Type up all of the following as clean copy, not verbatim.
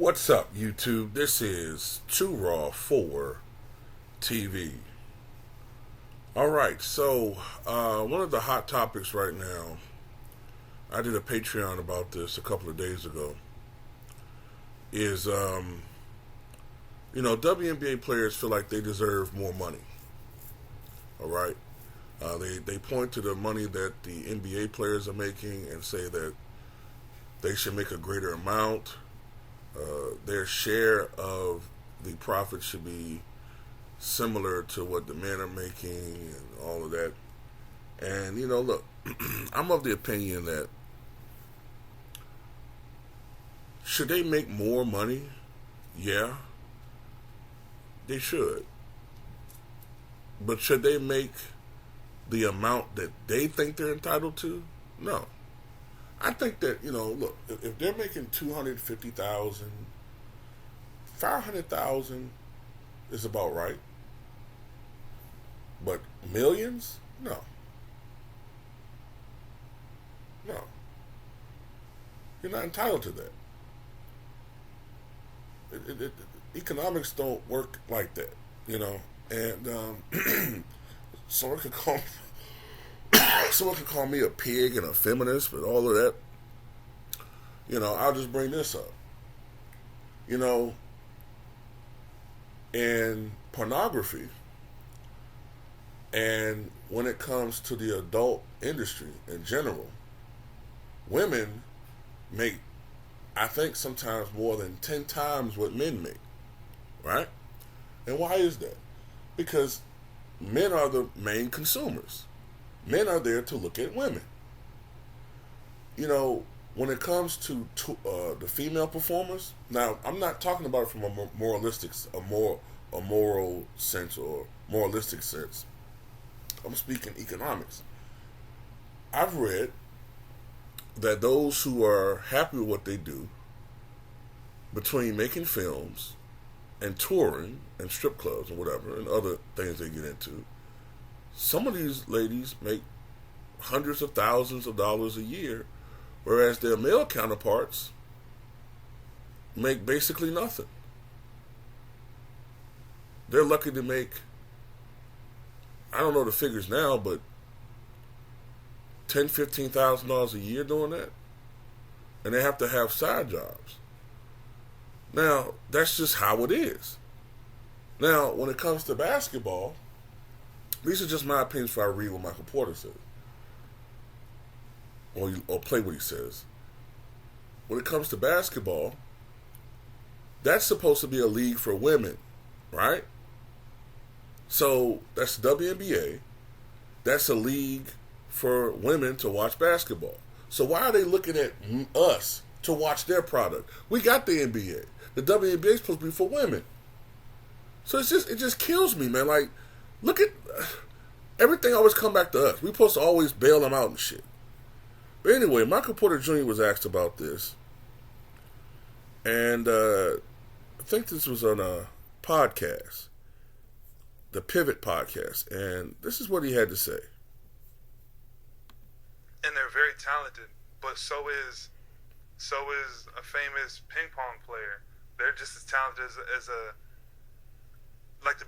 What's up, YouTube? This is Too Raw for TV. Alright, so one of the hot topics right now, I did a Patreon about this a couple of days ago, is, WNBA players feel like they deserve more money. Alright? They point to the money that the NBA players are making and say that they should make a greater amount. Their share of the profit should be similar to what the men are making and all of that. And, look, I'm of the opinion that should they make more money? Yeah, they should. But should they make the amount that they think they're entitled to? No. I think that, look, if they're making $250,000, $500,000 is about right. But millions? No. No. You're not entitled to that. Economics don't work like that, And someone could call me a pig and a feminist, but all of that, I'll just bring this up. In pornography, and when it comes to the adult industry in general, women make, I think, sometimes more than 10 times what men make, right? And why is that? Because men are the main consumers. Men are there to look at women. When it comes to the female performers, now I'm not talking about it from a moral sense or moralistic sense. I'm speaking economics. I've read that those who are happy with what they do, between making films and touring and strip clubs and whatever and other things they get into, some of these ladies make hundreds of thousands of dollars a year, whereas their male counterparts make basically nothing. They're lucky to make, I don't know the figures now, but $10,000, $15,000 a year doing that. And they have to have side jobs. Now, that's just how it is. Now, when it comes to basketball, these are just my opinions before I read what Michael Porter says. Or play what he says. When it comes to basketball, that's supposed to be a league for women, right? So that's WNBA. That's a league for women to watch basketball. So why are they looking at us to watch their product? We got the NBA. The WNBA is supposed to be for women. So it just kills me, man. Like, look at everything always come back to us. We're supposed to always bail them out and shit. But anyway, Michael Porter Jr. was asked about this. And I think this was on a podcast, the Pivot podcast. And this is what he had to say. And they're very talented, but so is a famous ping-pong player. They're just as talented as the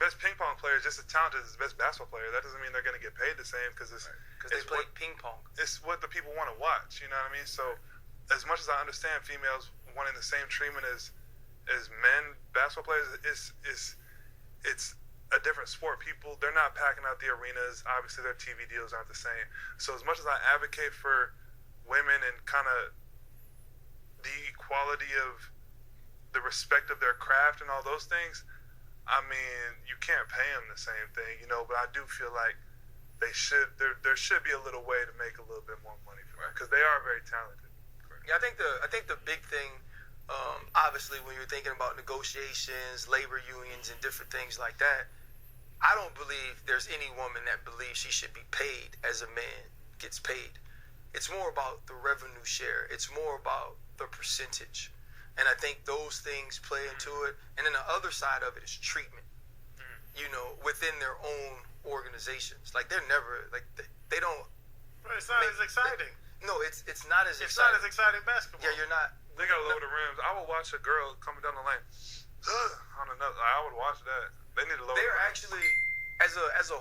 best ping-pong player is just as talented as the best basketball player. That doesn't mean they're going to get paid the same because they play ping-pong. It's what the people want to watch. You know what I mean? So, as much as I understand females wanting the same treatment as men basketball players, it's a different sport. People, they're not packing out the arenas. Obviously, their TV deals aren't the same. So, as much as I advocate for women and kind of the equality of the respect of their craft and all those things, I mean, you can't pay them the same thing, but I do feel like there should be a little way to make a little bit more money for them because they are very talented. Yeah, I think the big thing, obviously, when you're thinking about negotiations, labor unions, and different things like that, I don't believe there's any woman that believes she should be paid as a man gets paid. It's more about the revenue share. It's more about the percentage. And I think those things play into it. And then the other side of it is treatment, within their own organizations. Like, they're never, like, they don't. Well, it's not as exciting. No, it's not as exciting. It's not as exciting basketball. Yeah, you're not. They gotta lower the rims. I would watch a girl coming down the lane. On another, I would watch that. They need to lower. They're the rims. actually as a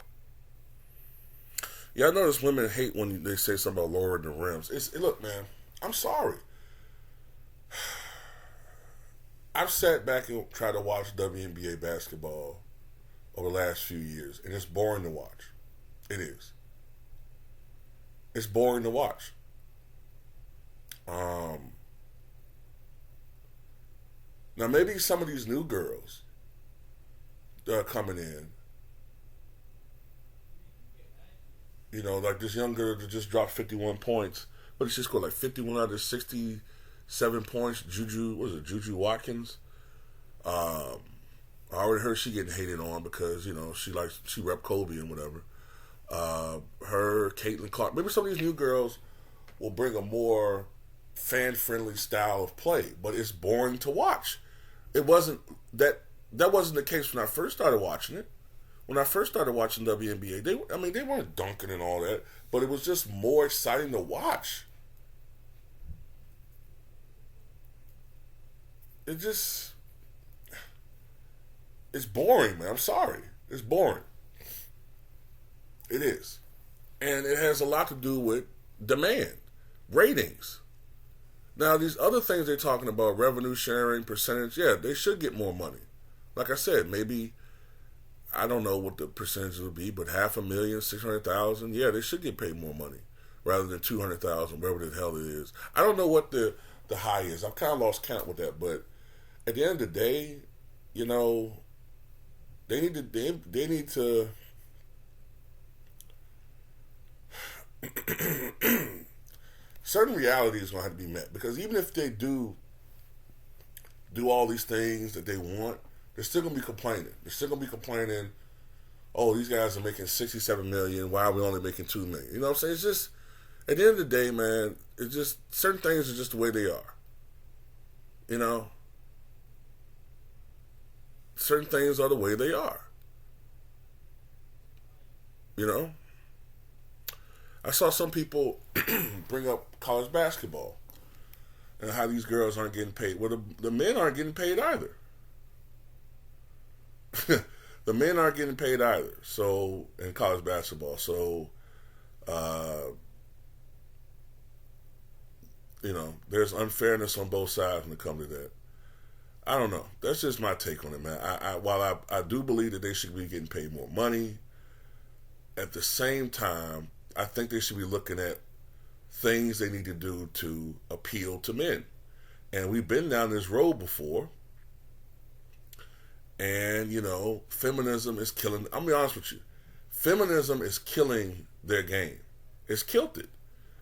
Yeah, I notice women hate when they say something about lowering the rims. Look, man, I'm sorry. I've sat back and tried to watch WNBA basketball over the last few years, and it's boring to watch. It is. It's boring to watch. Now maybe some of these new girls that are coming in, you know, like this young girl that just dropped 51 points, but she scored like 51 out of 67 points. Juju Watkins. I already heard she getting hated on because, you know, she rep Kobe and whatever. Her, Caitlin Clark. Maybe some of these new girls will bring a more fan-friendly style of play, but it's boring to watch. It wasn't that wasn't the case when I first started watching it. When I first started watching WNBA, they weren't dunking and all that, but it was just more exciting to watch. It's boring, man. I'm sorry. It's boring. It is. And it has a lot to do with demand, ratings. Now, these other things they're talking about, revenue sharing, percentage, yeah, they should get more money. Like I said, maybe, I don't know what the percentage would be, but 500,000, 600,000, yeah, they should get paid more money rather than 200,000, whatever the hell it is. I don't know what the high is. I've kind of lost count with that, but at the end of the day, you know, they need to certain realities are going to have to be met, because even if they do all these things that they want, they're still going to be complaining. They're still going to be complaining, oh, these guys are making $67 million. Why are we only making $2 million? You know what I'm saying? It's just, at the end of the day, man, it's just, certain things are just the way they are. You know? Certain things are the way they are. You know? I saw some people bring up college basketball and how these girls aren't getting paid. Well, the men aren't getting paid either. The men aren't getting paid either. So, in college basketball. So, you know, there's unfairness on both sides when it comes to that. I don't know. That's just my take on it, man. While I do believe that they should be getting paid more money, at the same time, I think they should be looking at things they need to do to appeal to men. And we've been down this road before. And, you know, feminism is killing, I'm going to be honest with you. Feminism is killing their game. It's killed it.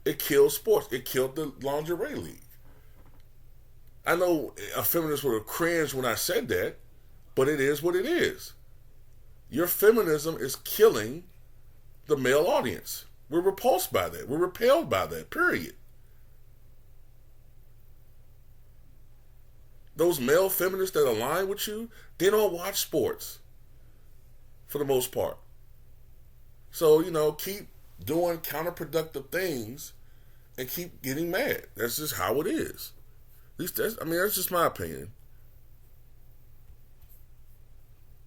It killed sports. It killed the lingerie league. I know a feminist would have cringed when I said that, but it is what it is. Your feminism is killing the male audience. We're repulsed by that. We're repelled by that, period. Those male feminists that align with you, they don't watch sports for the most part. So, you know, keep doing counterproductive things and keep getting mad. That's just how it is. At least that's just my opinion.